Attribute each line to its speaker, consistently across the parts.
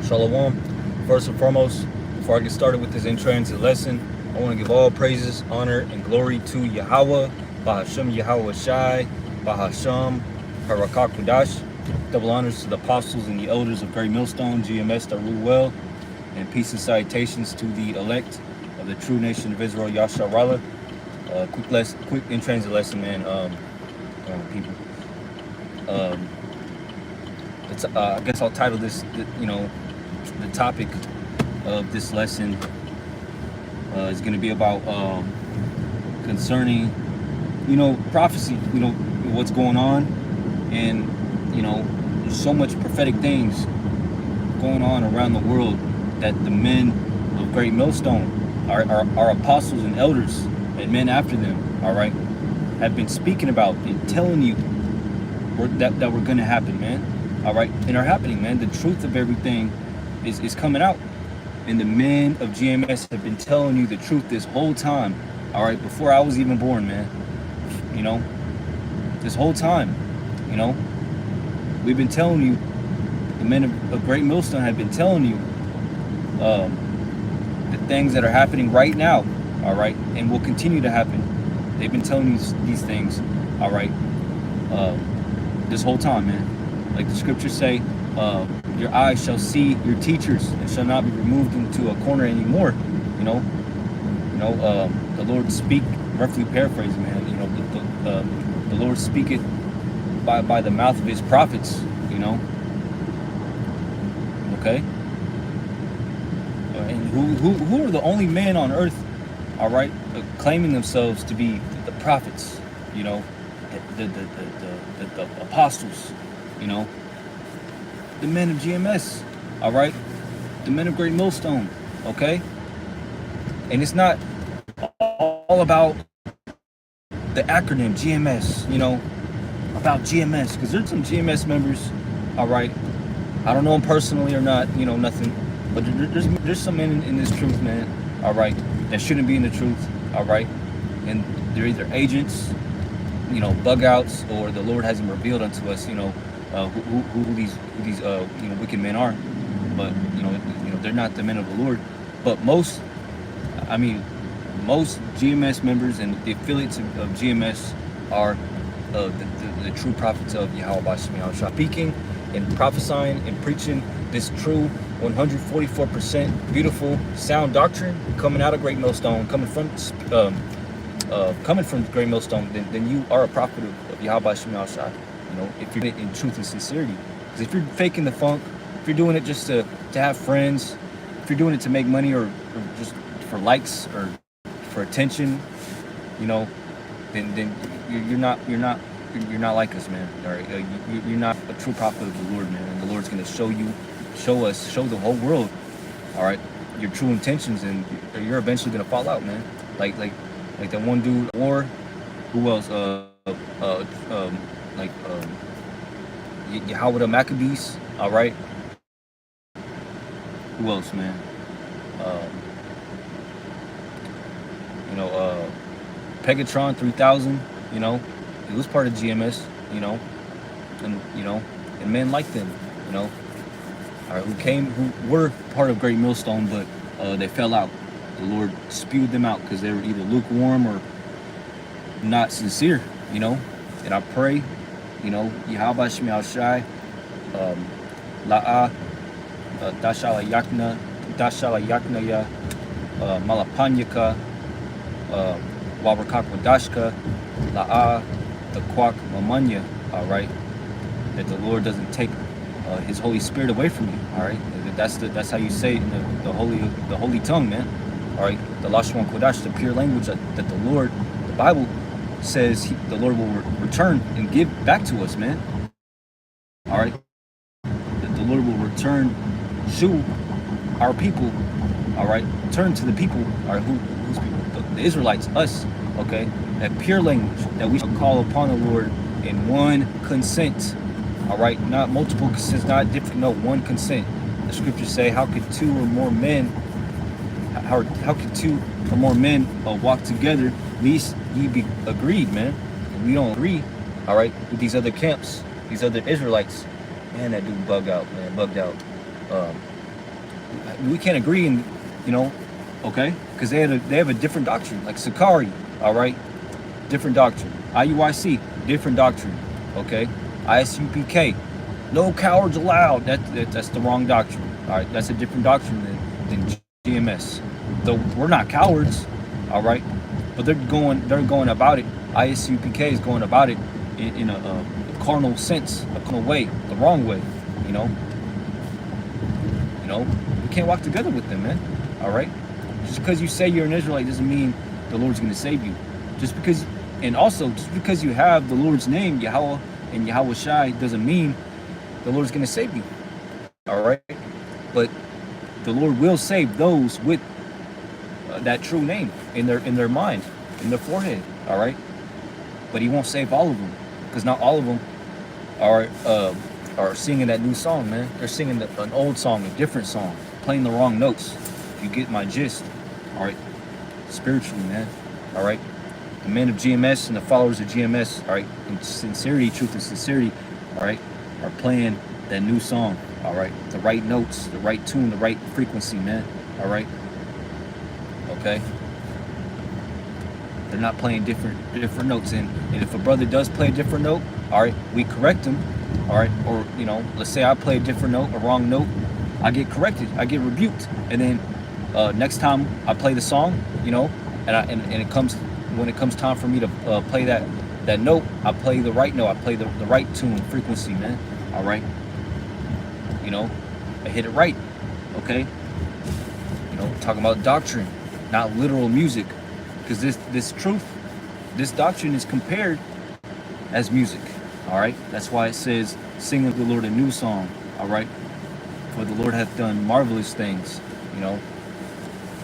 Speaker 1: Shalom. First and foremost, before I get started with this in-transit lesson, I want to give all praises, honor, and glory to Yahweh, Bahashem Yahweh Shai, Bahashem Harakak Kudash. Double honors to the apostles and the elders of Great Millstone, GMS that rule well, and peace and salutations to the elect of the true nation of Israel, Yasha Rala. Quick in-transit lesson, man. People. I guess I'll title this, the topic of this lesson is going to be about concerning, prophecy, what's going on, and, there's so much prophetic things going on around the world that the men of Great Millstone, our apostles and elders, and men after them, all right, have been speaking about and telling you that we're going to happen, man. All right, and are happening, man. The truth of everything is coming out, and the men of GMS have been telling you the truth this whole time. All right, before I was even born, man. This whole time, we've been telling you. The men of Great Millstone have been telling you the things that are happening right now. All right, and will continue to happen. They've been telling you these things. All right, this whole time, man. Like the scriptures say, your eyes shall see your teachers and shall not be removed into a corner anymore. The Lord speak, roughly paraphrasing, man. The Lord speaketh by the mouth of his prophets. Okay. And who are the only men on earth, all right, claiming themselves to be the prophets? The apostles. The men of GMS, all right, the men of Great Millstone, okay. And it's not all about the acronym GMS, about GMS, because there's some GMS members, all right. I don't know them personally or not, nothing, but there's some men in this truth, man, all right, that shouldn't be in the truth, all right, and they're either agents, bug outs, or the Lord hasn't revealed unto us, who these wicked men are, but they're not the men of the Lord. But most GMS members and the affiliates of GMS are the true prophets of Yahweh Bashem Yahweh, speaking and prophesying and preaching this true 144% beautiful sound doctrine coming out of Great Millstone, coming from Great Millstone. Then you are a prophet of Yahweh Bashem Yahweh. If you're in truth and sincerity. Because if you're faking the funk, if you're doing it just to have friends, if you're doing it to make money or just for likes or for attention, then you're not like us, man. All right, you're not a true prophet of the Lord, man. And the Lord's gonna show the whole world, all right, your true intentions, and you're eventually gonna fall out, man. Like that one dude, or who else? Yahweh the Maccabees, all right. Who else, man? Pegatron 3000, it was part of GMS, and men like them, all right, who were part of Great Millstone, but they fell out. The Lord spewed them out because they were either lukewarm or not sincere, and I pray, Yahweh Bashem Yahweh, La'a, Dashala Yakna Ya, Malapanyaka, Wabrakak Wadashka, La'a, the Kwak Mamanya, all right, that the Lord doesn't take his Holy Spirit away from you, all right. That's how you say it in the holy tongue, man, all right. The Lashwan Kodash, the pure language that the Lord, the Bible says the Lord will return and give back to us, man. All right, that the Lord will return to our people. All right, turn to the people. All right, whose people? The Israelites, us. Okay, that pure language that we shall call upon the Lord in one consent. All right, not multiple consents, not different. No, one consent. The scriptures say, "How could two or more men? How could two or more men walk together? Least ye be agreed, man." And we don't agree, all right, with these other camps, these other Israelites. Man, that dude bugged out, man, bugged out. we can't agree in, you know, okay? Because they have a different doctrine, like Sakari, all right, different doctrine. IUIC, different doctrine, okay? ISUPK, no cowards allowed. That's the wrong doctrine. All right, that's a different doctrine than GMS. Though we're not cowards, all right, but they're going about it. ISUPK is going about it in a carnal sense, a carnal way, the wrong way, you know. We can't walk together with them, man. All right, just because you say you're an Israelite doesn't mean the Lord's going to save you. Just because you have the Lord's name, Yahweh and Yahweh Shai, doesn't mean the Lord's going to save you. All right, but the Lord will save those with that true name in their mind, in their forehead. All right, but He won't save all of them, because not all of them are singing that new song, man. They're singing an old song, a different song, playing the wrong notes. You get my gist. All right, spiritually, man. All right, the men of GMS and the followers of GMS, all right, in sincerity, truth and sincerity, all right, are playing that new song. All right, the right notes, the right tune, the right frequency, man. All right, okay. They're not playing different notes, and if a brother does play a different note, all right, we correct him. All right, or let's say I play a different note, a wrong note, I get corrected, I get rebuked, and then next time I play the song, when it comes time for me to play that note, I play the right note, I play the right tune, frequency, man. All right, I hit it right, okay. Talking about doctrine, not literal music, because this truth, this doctrine is compared as music. All right, that's why it says, sing unto the Lord a new song. All right, for the Lord hath done marvelous things.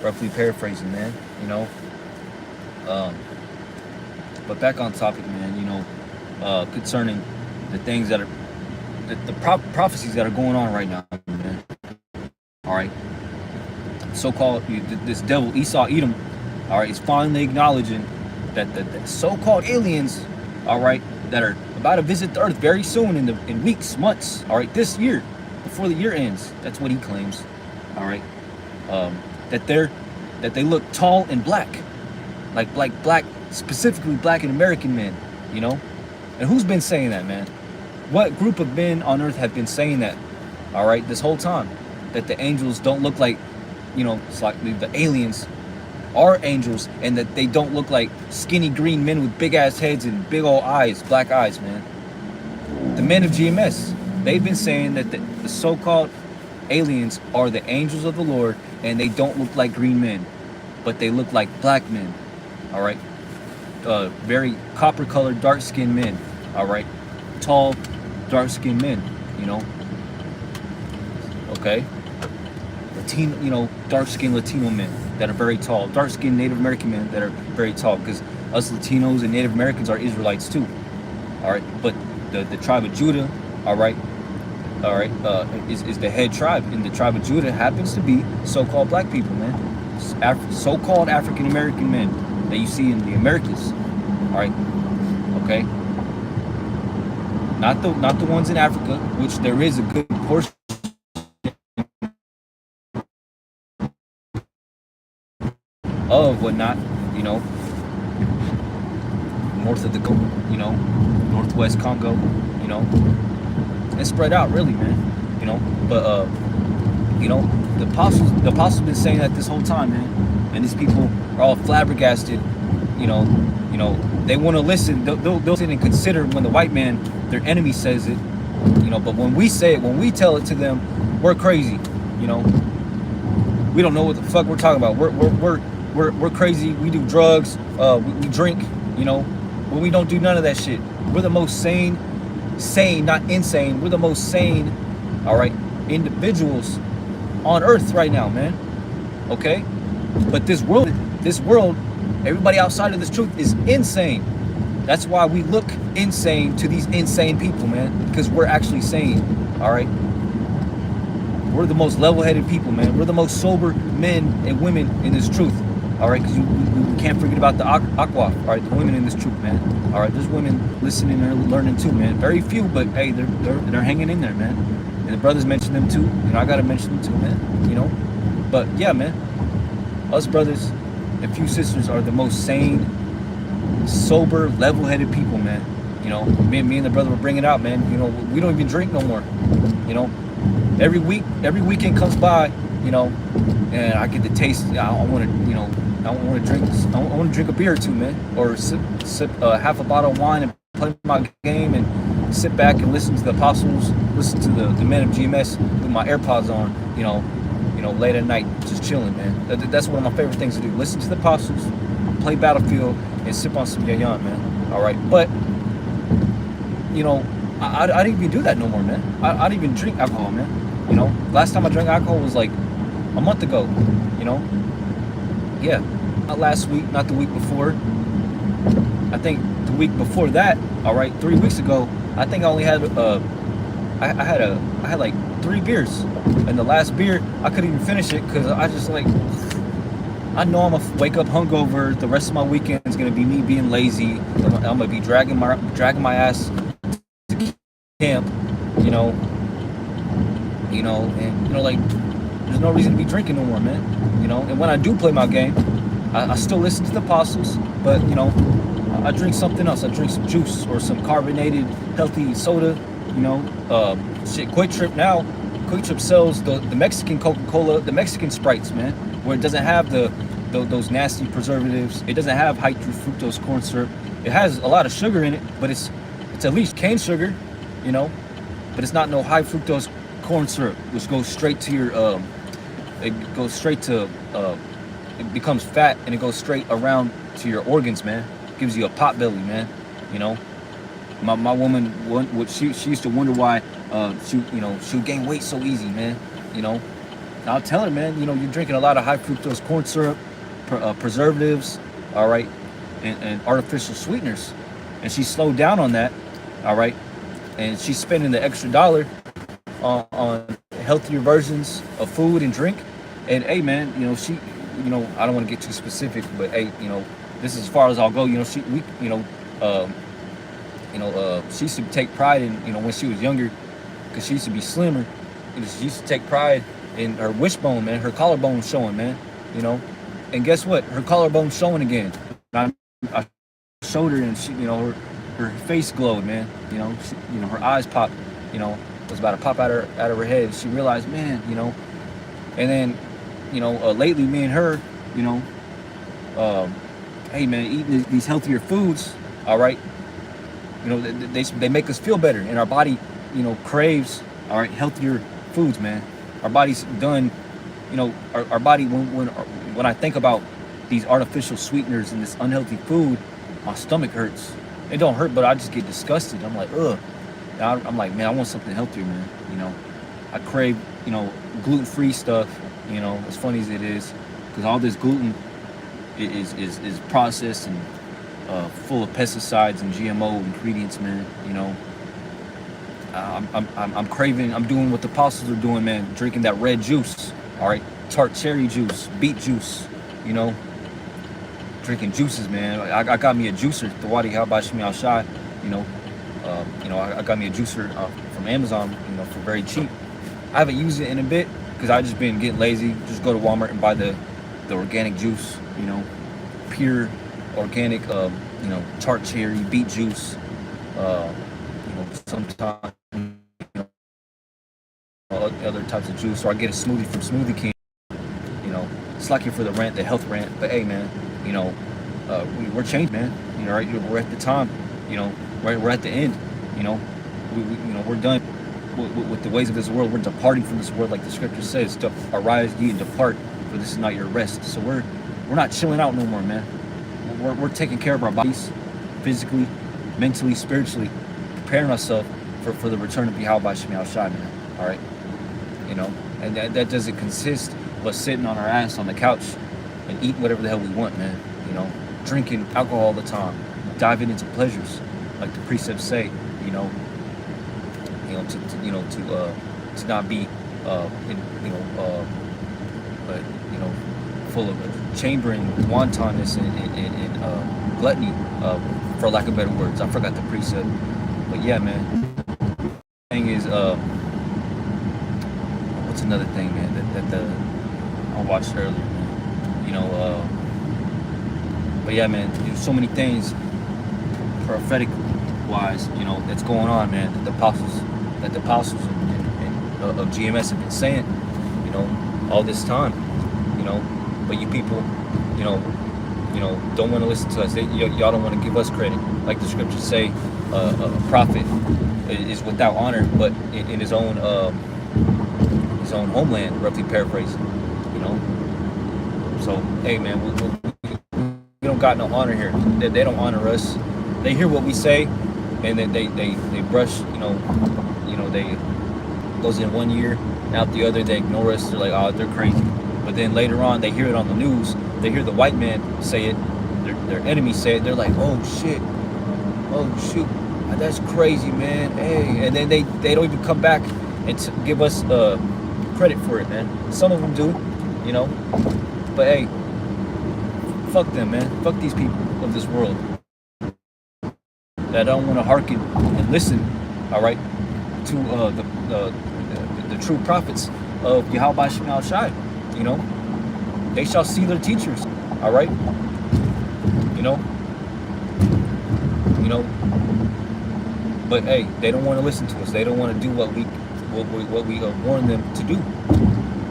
Speaker 1: Roughly paraphrasing, man. But back on topic, man. Concerning the things that are the prophecies that are going on right now, man. All right, so-called this devil Esau Edom, all right, is finally acknowledging that the so-called aliens, all right, that are about to visit the earth very soon, in weeks, months, all right, this year, before the year ends. That's what he claims. All right, that they look tall and black, like black, specifically black and American men. And who's been saying that, man? What group of men on earth have been saying that? All right, this whole time, that the angels don't look like, it's like the aliens are angels, and that they don't look like skinny green men with big ass heads and big old eyes, black eyes, man. The men of GMS, they've been saying that the so-called aliens are the angels of the Lord, and they don't look like green men, but they look like black men. All right, very copper-colored, dark-skinned men. All right, tall, dark-skinned men. Okay, Latino, dark-skinned Latino men that are very tall, dark-skinned Native American men that are very tall, because us Latinos and Native Americans are Israelites too. All right, but the tribe of Judah, all right, is the head tribe, and the tribe of Judah happens to be so-called black people, man, so-called African American men that you see in the Americas. All right, okay, not the ones in Africa, which there is a good portion of whatnot, north of the, northwest Congo, it's spread out really, man, but the apostles been saying that this whole time, man, and these people are all flabbergasted, they want to listen, they'll listen and consider when the white man, their enemy, says it, but when we say it, when we tell it to them, we're crazy, we don't know what the fuck we're talking about, we're crazy, we do drugs, we drink, but we don't do none of that shit. We're the most sane, not insane, we're the most sane, all right, individuals on earth right now, man, okay? But this world, everybody outside of this truth is insane. That's why we look insane to these insane people, man, because we're actually sane, all right? We're the most level-headed people, man. We're the most sober men and women in this truth, all right? Because we can't forget about the aqua, all right? The women in this truth, man. All right, there's women listening and learning too, man. Very few, but hey, they're hanging in there, man. And the brothers mention them too. I gotta mention them too, man. But yeah, man, us brothers and few sisters are the most sane, sober, level-headed people, man. You know, me and the brother were bringing it out, man. You know, we don't even drink no more. You know, every weekend comes by, you know, and I get the taste. I want to, you know, I want to drink. I want to drink a beer or two, man, or sip half a bottle of wine and play my game and sit back and listen to the apostles, listen to the men of GMS with my AirPods on, you know, late at night, just chilling, man. That's one of my favorite things to do. Listen to the apostles, play Battlefield, and sip on some yayan, man. All right, but you know, I didn't even do that no more, man. I didn't even drink alcohol, man. You know, last time I drank alcohol was like a month ago. You know, yeah, not last week, not the week before. I think the week before that. All right, 3 weeks ago, I think I only had I had like 3 beers, and the last beer I couldn't even finish it because I just like, I know I'm gonna wake up hungover. The rest of my weekend is gonna be me being lazy. I'm gonna be dragging my ass to camp, you know, and you know, like, there's no reason to be drinking no more, man. You know, and when I do play my game, I still listen to the apostles, but you know, I drink something else. I drink some juice or some carbonated, healthy soda. You know, shit. Quick Trip sells the Mexican Coca-Cola, the Mexican Sprites, man, where it doesn't have those nasty preservatives. It doesn't have high fructose corn syrup. It has a lot of sugar in it, but it's at least cane sugar, you know. But it's not no high fructose corn syrup, which goes straight to your it goes straight to it becomes fat and it goes straight around to your organs, man. Gives you a pot belly, man. You know. My woman, she used to wonder why she would gain weight so easy, man. You know, and I'll tell her, man, you know, you're drinking a lot of high fructose corn syrup, preservatives, all right, and artificial sweeteners, and she slowed down on that, all right, and she's spending the extra dollar on healthier versions of food and drink. And hey, man, you know, I don't want to get too specific, but hey, you know, this is as far as I'll go. You know, she used to take pride in, you know, when she was younger, because she used to be slimmer. You know, she used to take pride in her wishbone, man, her collarbone showing, man. You know, and guess what? Her collarbone showing again. I showed her, and she, you know, her face glowed, man. You know, her eyes popped. You know, was about to pop out of her head. She realized, man, you know. And then, you know, lately, me and her, you know, hey, man, eating these healthier foods, all right. You know, they make us feel better, and our body, you know, craves, all right, healthier foods, man. Our body's done, you know, our body, when I think about these artificial sweeteners and this unhealthy food, my stomach hurts. It don't hurt, but I just get disgusted. I'm like, ugh. I'm like, man, I want something healthier, man. You know, I crave, you know, gluten-free stuff. You know, as funny as it is, because all this gluten is processed and full of pesticides and GMO ingredients, man. You know, I'm craving. I'm doing what the apostles are doing, man. Drinking that red juice, all right, tart cherry juice, beet juice. You know, drinking juices, man. I got me a juicer, the Wadi Halbashmi Al Shai. You know, I got me a juicer from Amazon. You know, for very cheap. I haven't used it in a bit because I just been getting lazy. Just go to Walmart and buy the organic juice. You know, pure organic, you know, tart cherry, beet juice, you know, sometimes, you know, other types of juice, or I get a smoothie from Smoothie King. You know, slacking for the health rant, but hey, man, you know, we're changed, man. You know, right? We're at the time, you know, we're at the end. You know, you know, we're done with the ways of this world. We're departing from this world, like the scripture says, to arise ye and depart, for this is not your rest. So we're not chilling out no more, man. We're taking care of our bodies, physically, mentally, spiritually, preparing ourselves for the return of Yahweh Shemi Al Shai, man. All right, you know, and that doesn't consist of us sitting on our ass on the couch and eating whatever the hell we want, man. You know, drinking alcohol all the time, diving into pleasures, like the precepts say. You know, to not be, full of chambering, wantonness, and gluttony, for lack of better words. I forgot the precept, but yeah, man. Thing is, what's another thing, man? That I watched earlier, man. But yeah, man, there's so many things prophetic wise, that's going on, man. That the apostles of GMS have been saying, all this time, But you people, don't want to listen to us. Y'all don't want to give us credit, like the scriptures say. A prophet is without honor, but in his own homeland, roughly paraphrasing, So hey, man, we don't got no honor here. They don't honor us. They hear what we say, and then they brush, they goes in one ear, out the other. They ignore us. They're like, oh, they're crazy. But then later on, they hear it on the news. They hear the white man say it. Their enemies say it. They're like, oh shit, oh shoot, that's crazy, man. Hey, and then they don't even come back and give us credit for it, man. Some of them do, But hey, fuck them, man. Fuck these people of this world that don't want to hearken and listen, all right, to the true prophets of Yahweh Shema Shai. They shall see their teachers, all right. But hey, they don't want to listen to us. They don't want to do what we warn them to do.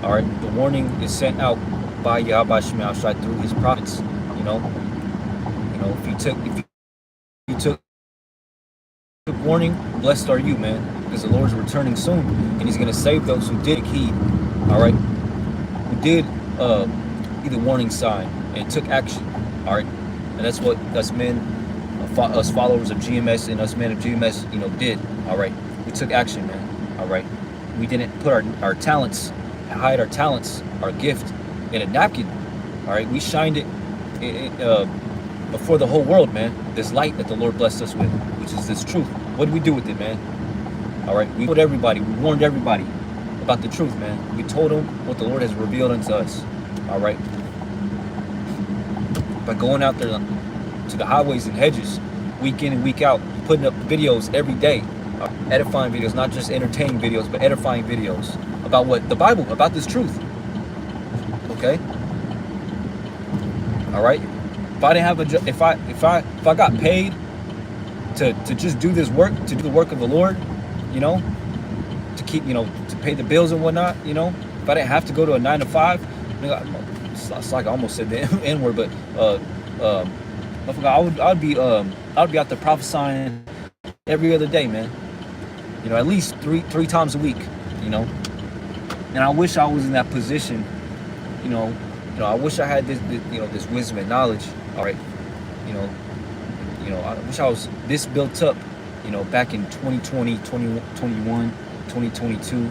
Speaker 1: All right, the warning is sent out by Yahweh Shema Shai through his prophets. If you took warning, blessed are you, man, because the Lord's returning soon, and he's going to save those who did heed, all right, who did be the warning sign and took action, all right. And that's what us men, us followers of GMS and us men of GMS, did, all right. We took action, man, all right. We didn't put our talents, hide our talents, our gift in a napkin, all right. We shined it before the whole world, man, this light that the Lord blessed us with, which is this truth. What did we do with it, man? All right, we told everybody, we warned everybody about the truth, man. We told them what the Lord has revealed unto us, all right? By going out there to the highways and hedges, week in and week out, putting up videos every day, edifying videos, not just entertaining videos, but edifying videos about what? The Bible, about this truth, okay? All right? If I didn't have a job, if I got paid to just do this work, to do the work of the Lord, to keep, to pay the bills and whatnot, if I didn't have to go to a 9 to 5, it's like I almost said the N word, but I'd be out there prophesying every other day, man. At least three times a week, And I wish I was in that position, I wish I had this wisdom and knowledge. All right, I wish I was this built up, back in 2020, 2021, 2022,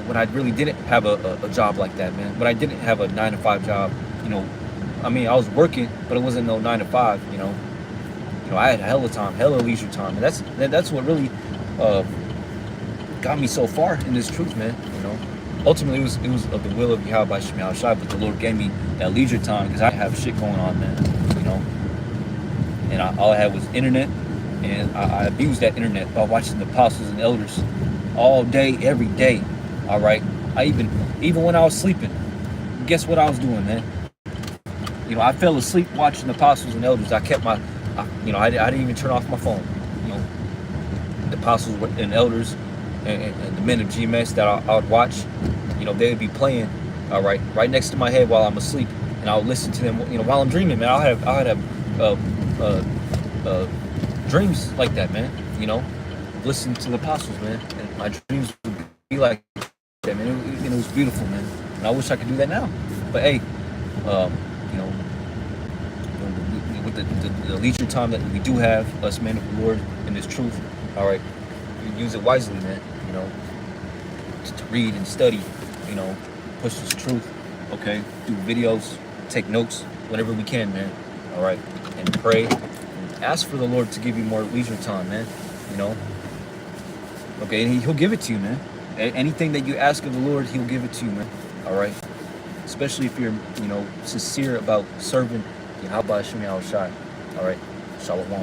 Speaker 1: when I really didn't have a job like that, man. When I didn't have a 9 to 5 job, I was working, but it wasn't no 9 to 5, I had hella time, hella leisure time, and that's what really got me so far in this truth, man. Ultimately, it was of the will of Yahweh Shema Shai, but the Lord gave me that leisure time because I have shit going on, man. And all I had was internet, and I abused that internet by watching the apostles and elders all day, every day. All right, I even when I was sleeping, guess what I was doing, man? I fell asleep watching the apostles and elders. I kept I didn't even turn off my phone. The apostles and elders and the men of GMS that I would watch, they would be playing, all right next to my head while I'm asleep, and I would listen to them, while I'm dreaming, man. I'll have dreams like that, man. Listen to the apostles, man, and my dreams would be like that, man. It was beautiful, man, and I wish I could do that now. But hey, with the leisure time that we do have, us men of the Lord in this truth, all right, we use it wisely, man. To read and study, push this truth, okay? Do videos, take notes whenever we can, man. All right, and pray, and ask for the Lord to give you more leisure time, man. Okay, and He'll give it to you, man. Anything that you ask of the Lord, He'll give it to you, man. All right, especially if you're, sincere about serving Yahweh Shema Shai. All right, Shalom.